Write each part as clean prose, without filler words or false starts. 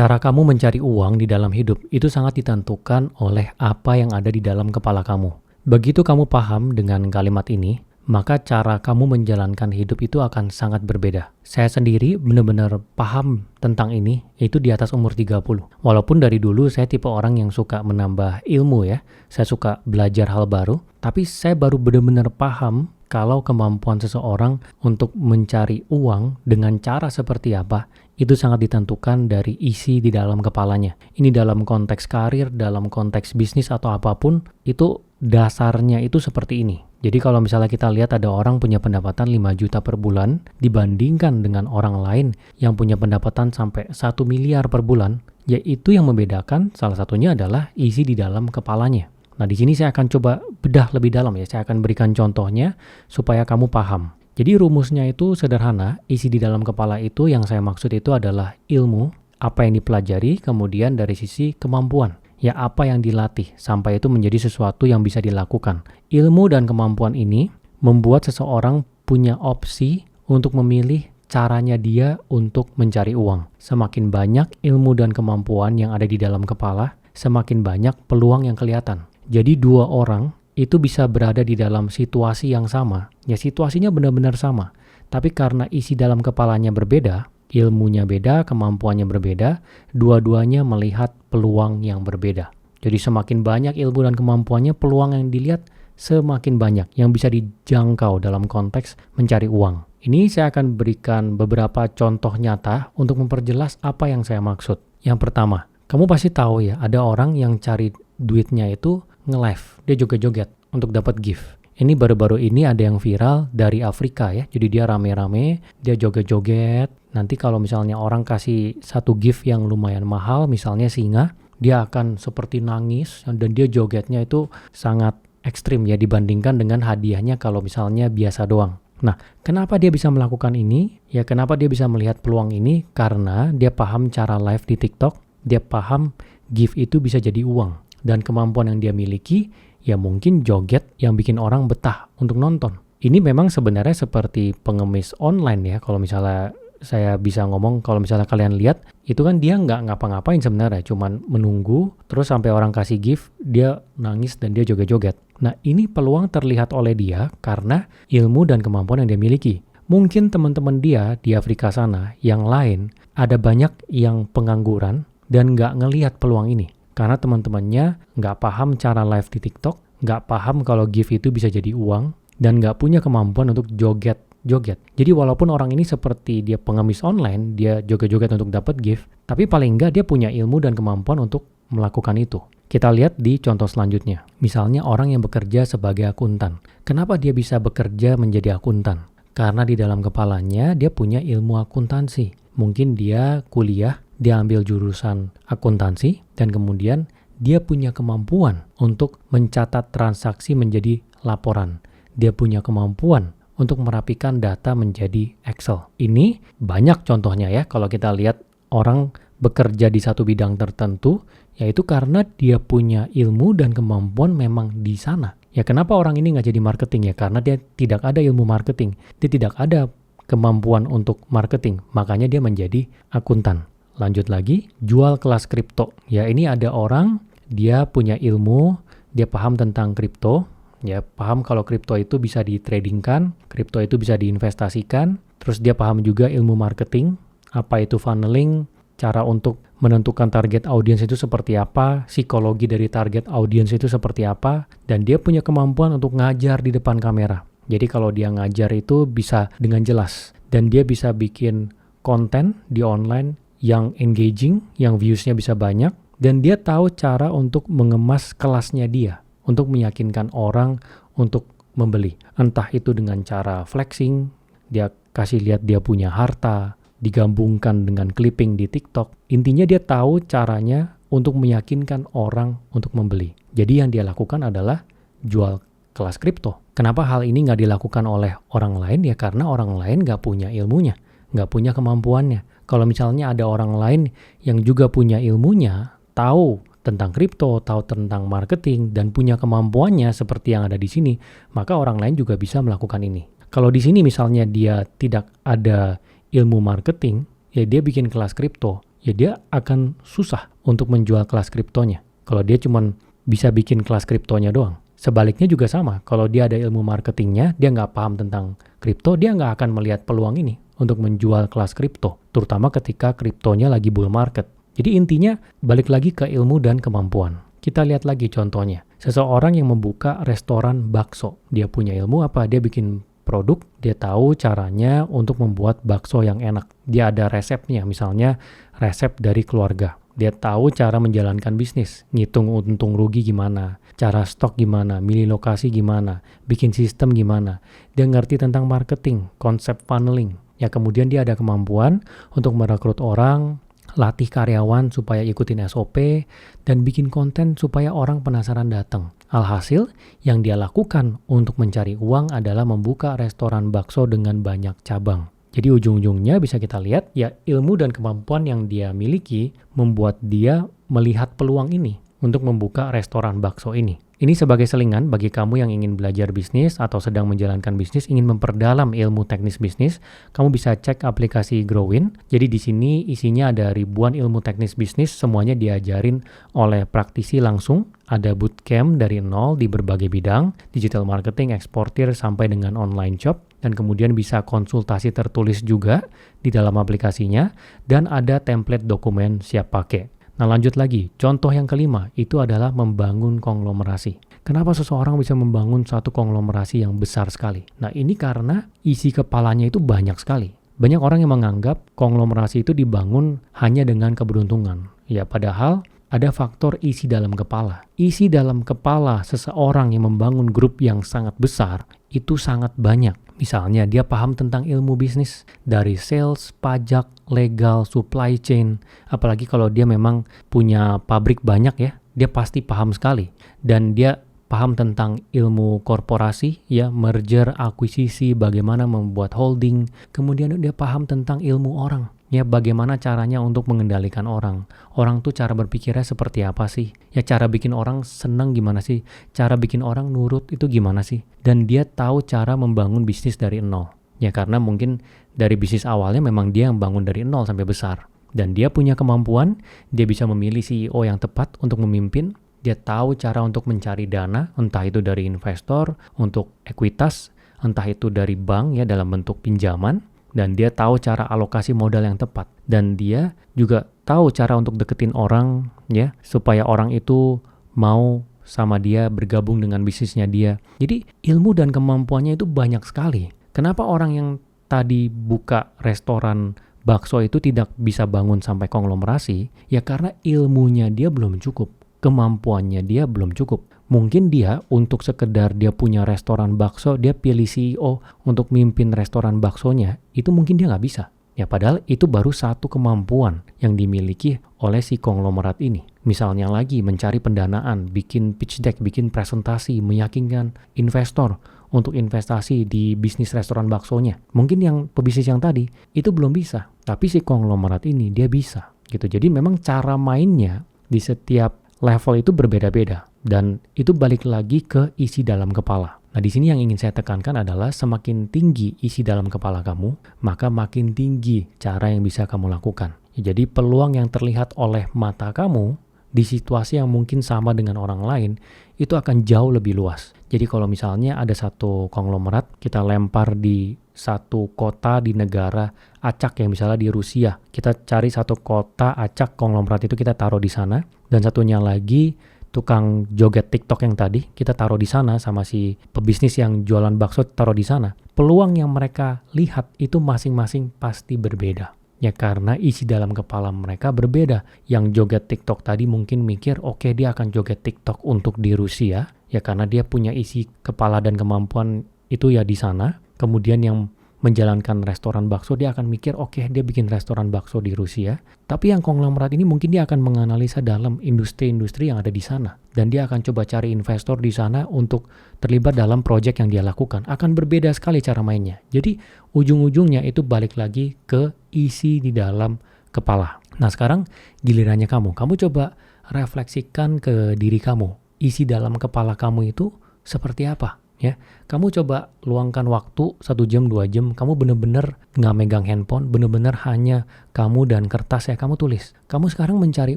Cara kamu mencari uang di dalam hidup itu sangat ditentukan oleh apa yang ada di dalam kepala kamu. Begitu kamu paham dengan kalimat ini, maka cara kamu menjalankan hidup itu akan sangat berbeda. Saya sendiri benar-benar paham tentang ini, itu di atas umur 30. Walaupun dari dulu saya tipe orang yang suka menambah ilmu ya, saya suka belajar hal baru, tapi saya baru benar-benar paham kalau kemampuan seseorang untuk mencari uang dengan cara seperti apa, itu sangat ditentukan dari isi di dalam kepalanya. Ini dalam konteks karir, dalam konteks bisnis atau apapun, itu dasarnya itu seperti ini. Jadi kalau misalnya kita lihat ada orang punya pendapatan 5 juta per bulan dibandingkan dengan orang lain yang punya pendapatan sampai 1 miliar per bulan, yaitu yang membedakan salah satunya adalah isi di dalam kepalanya. Nah, di sini saya akan coba bedah lebih dalam ya. Saya akan berikan contohnya supaya kamu paham. Jadi rumusnya itu sederhana, isi di dalam kepala itu yang saya maksud itu adalah ilmu, apa yang dipelajari, kemudian dari sisi kemampuan. Ya apa yang dilatih, sampai itu menjadi sesuatu yang bisa dilakukan. Ilmu dan kemampuan ini membuat seseorang punya opsi untuk memilih caranya dia untuk mencari uang. Semakin banyak ilmu dan kemampuan yang ada di dalam kepala, semakin banyak peluang yang kelihatan. Jadi dua orang itu bisa berada di dalam situasi yang sama. Ya situasinya benar-benar sama. Tapi karena isi dalam kepalanya berbeda, ilmunya beda, kemampuannya berbeda, dua-duanya melihat peluang yang berbeda. Jadi semakin banyak ilmu dan kemampuannya, peluang yang dilihat semakin banyak yang bisa dijangkau dalam konteks mencari uang. Ini saya akan berikan beberapa contoh nyata untuk memperjelas apa yang saya maksud. Yang pertama, kamu pasti tahu ya, ada orang yang cari duitnya itu nge-live, dia joget-joget untuk dapat gift. Ini baru-baru ini ada yang viral dari Afrika ya, jadi dia rame-rame, dia joget-joget. Nanti kalau misalnya orang kasih satu gift yang lumayan mahal, misalnya singa, dia akan seperti nangis dan dia jogetnya itu sangat ekstrim ya dibandingkan dengan hadiahnya kalau misalnya biasa doang. Nah, kenapa dia bisa melakukan ini? Ya kenapa dia bisa melihat peluang ini? Karena dia paham cara live di TikTok, dia paham gift itu bisa jadi uang. Dan kemampuan yang dia miliki, ya mungkin joget yang bikin orang betah untuk nonton. Ini memang sebenarnya seperti pengemis online ya, kalau misalnya saya bisa ngomong, kalau misalnya kalian lihat, itu kan dia nggak ngapa-ngapain sebenarnya, cuman menunggu, terus sampai orang kasih gift, dia nangis dan dia joget-joget. Nah ini peluang terlihat oleh dia karena ilmu dan kemampuan yang dia miliki. Mungkin teman-teman dia di Afrika sana, yang lain, ada banyak yang pengangguran dan nggak ngelihat peluang ini. Karena teman-temannya nggak paham cara live di TikTok, nggak paham kalau gift itu bisa jadi uang, dan nggak punya kemampuan untuk joget-joget. Jadi walaupun orang ini seperti dia pengemis online, dia joget-joget untuk dapat gift, tapi paling nggak dia punya ilmu dan kemampuan untuk melakukan itu. Kita lihat di contoh selanjutnya. Misalnya orang yang bekerja sebagai akuntan. Kenapa dia bisa bekerja menjadi akuntan? Karena di dalam kepalanya dia punya ilmu akuntansi. Mungkin dia kuliah, dia ambil jurusan akuntansi, dan kemudian dia punya kemampuan untuk mencatat transaksi menjadi laporan. Dia punya kemampuan untuk merapikan data menjadi Excel. Ini banyak contohnya ya, kalau kita lihat orang bekerja di satu bidang tertentu, yaitu karena dia punya ilmu dan kemampuan memang di sana. Ya kenapa orang ini nggak jadi marketing ya? Karena dia tidak ada ilmu marketing. Dia tidak ada kemampuan untuk marketing, makanya dia menjadi akuntan. Lanjut lagi, jual kelas kripto. Ya ini ada orang, dia punya ilmu, dia paham tentang kripto, ya paham kalau kripto itu bisa ditradingkan, kripto itu bisa diinvestasikan, terus dia paham juga ilmu marketing, apa itu funneling, cara untuk menentukan target audiens itu seperti apa, psikologi dari target audiens itu seperti apa, dan dia punya kemampuan untuk ngajar di depan kamera. Jadi kalau dia ngajar itu bisa dengan jelas, dan dia bisa bikin konten di online yang engaging, yang views-nya bisa banyak, dan dia tahu cara untuk mengemas kelasnya dia, untuk meyakinkan orang untuk membeli. Entah itu dengan cara flexing, dia kasih lihat dia punya harta, digabungkan dengan clipping di TikTok. Intinya dia tahu caranya untuk meyakinkan orang untuk membeli. Jadi yang dia lakukan adalah jual kelas kripto. Kenapa hal ini nggak dilakukan oleh orang lain? Ya karena orang lain nggak punya ilmunya, nggak punya kemampuannya. Kalau misalnya ada orang lain yang juga punya ilmunya, tahu tentang kripto, tahu tentang marketing, dan punya kemampuannya seperti yang ada di sini, maka orang lain juga bisa melakukan ini. Kalau di sini misalnya dia tidak ada ilmu marketing, ya dia bikin kelas kripto, ya dia akan susah untuk menjual kelas kriptonya. Kalau dia cuma bisa bikin kelas kriptonya doang. Sebaliknya juga sama, kalau dia ada ilmu marketingnya, dia nggak paham tentang kripto, dia nggak akan melihat peluang ini untuk menjual kelas kripto, terutama ketika kriptonya lagi bull market. Jadi intinya balik lagi ke ilmu dan kemampuan. Kita lihat lagi contohnya. Seseorang yang membuka restoran bakso. Dia punya ilmu apa? Dia bikin produk, dia tahu caranya untuk membuat bakso yang enak. Dia ada resepnya, misalnya resep dari keluarga. Dia tahu cara menjalankan bisnis, ngitung untung rugi gimana, cara stok gimana, milih lokasi gimana, bikin sistem gimana. Dia ngerti tentang marketing, konsep funneling. Ya kemudian dia ada kemampuan untuk merekrut orang, latih karyawan supaya ikutin SOP, dan bikin konten supaya orang penasaran datang. Alhasil, yang dia lakukan untuk mencari uang adalah membuka restoran bakso dengan banyak cabang. Jadi ujung-ujungnya bisa kita lihat, ya ilmu dan kemampuan yang dia miliki membuat dia melihat peluang ini untuk membuka restoran bakso ini. Ini sebagai selingan bagi kamu yang ingin belajar bisnis atau sedang menjalankan bisnis, ingin memperdalam ilmu teknis bisnis, kamu bisa cek aplikasi Growin. Jadi di sini isinya ada ribuan ilmu teknis bisnis, semuanya diajarin oleh praktisi langsung. Ada bootcamp dari nol di berbagai bidang, digital marketing, eksportir, sampai dengan online shop. Dan kemudian bisa konsultasi tertulis juga di dalam aplikasinya, dan ada template dokumen siap pakai. Nah lanjut lagi, contoh yang kelima itu adalah membangun konglomerasi. Kenapa seseorang bisa membangun satu konglomerasi yang besar sekali? Nah ini karena isi kepalanya itu banyak sekali. Banyak orang yang menganggap konglomerasi itu dibangun hanya dengan keberuntungan. Ya padahal ada faktor isi dalam kepala. Isi dalam kepala seseorang yang membangun grup yang sangat besar itu sangat banyak. Misalnya dia paham tentang ilmu bisnis dari sales, pajak, legal, supply chain. Apalagi kalau dia memang punya pabrik banyak ya, dia pasti paham sekali. Dan dia paham tentang ilmu korporasi, ya merger, akuisisi, bagaimana membuat holding. Kemudian dia paham tentang ilmu orang. Ya bagaimana caranya untuk mengendalikan orang. Orang tuh cara berpikirnya seperti apa sih? Ya cara bikin orang senang gimana sih? Cara bikin orang nurut itu gimana sih? Dan dia tahu cara membangun bisnis dari nol. Ya karena mungkin dari bisnis awalnya memang dia yang bangun dari nol sampai besar. Dan dia punya kemampuan, dia bisa memilih CEO yang tepat untuk memimpin. Dia tahu cara untuk mencari dana, entah itu dari investor, untuk ekuitas, entah itu dari bank ya dalam bentuk pinjaman. Dan dia tahu cara alokasi modal yang tepat. Dan dia juga tahu cara untuk deketin orang ya supaya orang itu mau sama dia, bergabung dengan bisnisnya dia. Jadi ilmu dan kemampuannya itu banyak sekali. Kenapa orang yang tadi buka restoran bakso itu tidak bisa bangun sampai konglomerasi? Ya karena ilmunya dia belum cukup, kemampuannya dia belum cukup. Mungkin dia untuk sekedar dia punya restoran bakso, dia pilih CEO untuk mimpin restoran baksonya, itu mungkin dia nggak bisa. Ya padahal itu baru satu kemampuan yang dimiliki oleh si konglomerat ini. Misalnya lagi mencari pendanaan, bikin pitch deck, bikin presentasi, meyakinkan investor untuk investasi di bisnis restoran baksonya. Mungkin yang pebisnis yang tadi itu belum bisa, tapi si konglomerat ini dia bisa gitu. Jadi memang cara mainnya di setiap level itu berbeda-beda. Dan itu balik lagi ke isi dalam kepala. Nah di sini yang ingin saya tekankan adalah semakin tinggi isi dalam kepala kamu, maka makin tinggi cara yang bisa kamu lakukan. Jadi peluang yang terlihat oleh mata kamu di situasi yang mungkin sama dengan orang lain, itu akan jauh lebih luas. Jadi kalau misalnya ada satu konglomerat, kita lempar di satu kota di negara acak yang misalnya di Rusia. Kita cari satu kota acak konglomerat itu kita taruh di sana. Dan satunya lagi tukang joget TikTok yang tadi kita taruh di sana sama si pebisnis yang jualan bakso taruh di sana. Peluang yang mereka lihat itu masing-masing pasti berbeda. Ya karena isi dalam kepala mereka berbeda. Yang joget TikTok tadi mungkin mikir oke, dia akan joget TikTok untuk di Rusia. Ya karena dia punya isi kepala dan kemampuan itu ya di sana. Kemudian yang menjalankan restoran bakso, dia akan mikir oke, dia bikin restoran bakso di Rusia. Tapi yang konglomerat ini mungkin dia akan menganalisa dalam industri-industri yang ada di sana. Dan dia akan coba cari investor di sana untuk terlibat dalam proyek yang dia lakukan. Akan berbeda sekali cara mainnya. Jadi ujung-ujungnya itu balik lagi ke isi di dalam kepala. Nah sekarang gilirannya kamu. Kamu coba refleksikan ke diri kamu. Isi dalam kepala kamu itu seperti apa? Ya, kamu coba luangkan waktu 1 jam, 2 jam, kamu bener-bener nggak megang handphone, bener-bener hanya kamu dan kertas ya, kamu tulis. Kamu sekarang mencari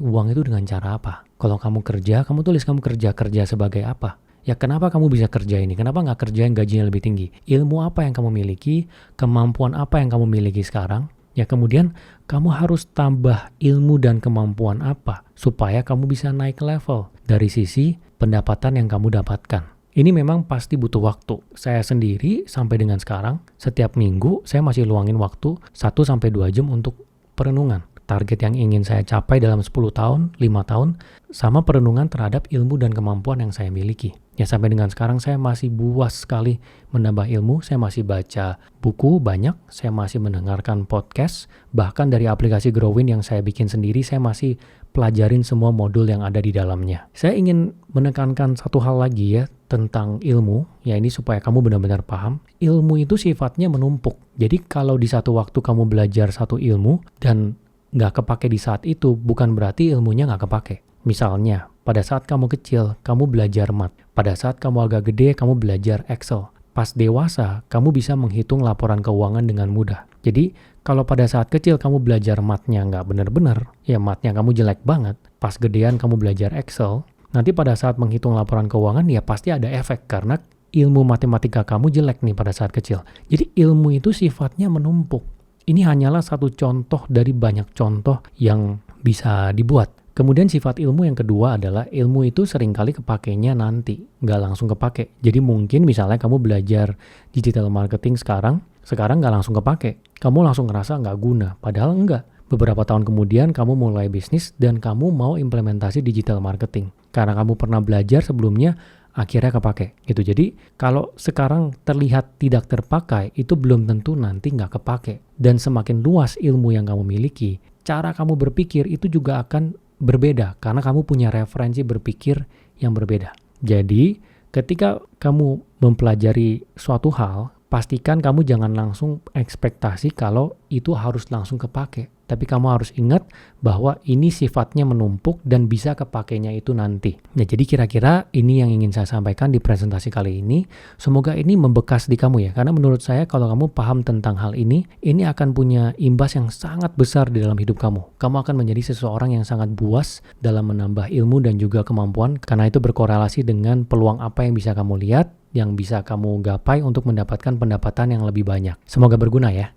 uang itu dengan cara apa? Kalau kamu kerja, kamu tulis kamu kerja sebagai apa? Ya kenapa kamu bisa kerja ini? Kenapa nggak kerja yang gajinya lebih tinggi? Ilmu apa yang kamu miliki? Kemampuan apa yang kamu miliki sekarang? Ya kemudian kamu harus tambah ilmu dan kemampuan apa supaya kamu bisa naik level dari sisi pendapatan yang kamu dapatkan. Ini memang pasti butuh waktu. Saya sendiri sampai dengan sekarang, setiap minggu saya masih luangin waktu 1-2 jam untuk perenungan. Target yang ingin saya capai dalam 10 tahun, 5 tahun, sama perenungan terhadap ilmu dan kemampuan yang saya miliki. Ya sampai dengan sekarang saya masih buas sekali menambah ilmu, saya masih baca buku banyak, saya masih mendengarkan podcast, bahkan dari aplikasi Growin yang saya bikin sendiri, saya masih pelajarin semua modul yang ada di dalamnya. Saya ingin menekankan satu hal lagi ya tentang ilmu, ya ini supaya kamu benar-benar paham. Ilmu itu sifatnya menumpuk. Jadi kalau di satu waktu kamu belajar satu ilmu dan nggak kepake di saat itu, bukan berarti ilmunya nggak kepake. Misalnya, pada saat kamu kecil, kamu belajar math. Pada saat kamu agak gede, kamu belajar Excel. Pas dewasa, kamu bisa menghitung laporan keuangan dengan mudah. Jadi, kalau pada saat kecil kamu belajar math-nya nggak benar-benar, ya math-nya kamu jelek banget. Pas gedean kamu belajar Excel, nanti pada saat menghitung laporan keuangan, ya pasti ada efek karena ilmu matematika kamu jelek nih pada saat kecil. Jadi, ilmu itu sifatnya menumpuk. Ini hanyalah satu contoh dari banyak contoh yang bisa dibuat. Kemudian sifat ilmu yang kedua adalah ilmu itu seringkali kepakainya nanti, nggak langsung kepake. Jadi mungkin misalnya kamu belajar digital marketing sekarang nggak langsung kepake. Kamu langsung ngerasa nggak guna, padahal enggak. Beberapa tahun kemudian kamu mulai bisnis dan kamu mau implementasi digital marketing. Karena kamu pernah belajar sebelumnya, akhirnya kepake gitu. Jadi kalau sekarang terlihat tidak terpakai, itu belum tentu nanti nggak kepake. Dan semakin luas ilmu yang kamu miliki, cara kamu berpikir itu juga akan berbeda karena kamu punya referensi berpikir yang berbeda. Jadi ketika kamu mempelajari suatu hal, pastikan kamu jangan langsung ekspektasi kalau itu harus langsung kepake. Tapi kamu harus ingat bahwa ini sifatnya menumpuk dan bisa kepakainya itu nanti. Nah, jadi kira-kira ini yang ingin saya sampaikan di presentasi kali ini. Semoga ini membekas di kamu ya. Karena menurut saya kalau kamu paham tentang hal ini akan punya imbas yang sangat besar di dalam hidup kamu. Kamu akan menjadi seseorang yang sangat buas dalam menambah ilmu dan juga kemampuan. Karena itu berkorelasi dengan peluang apa yang bisa kamu lihat, yang bisa kamu gapai untuk mendapatkan pendapatan yang lebih banyak. Semoga berguna ya.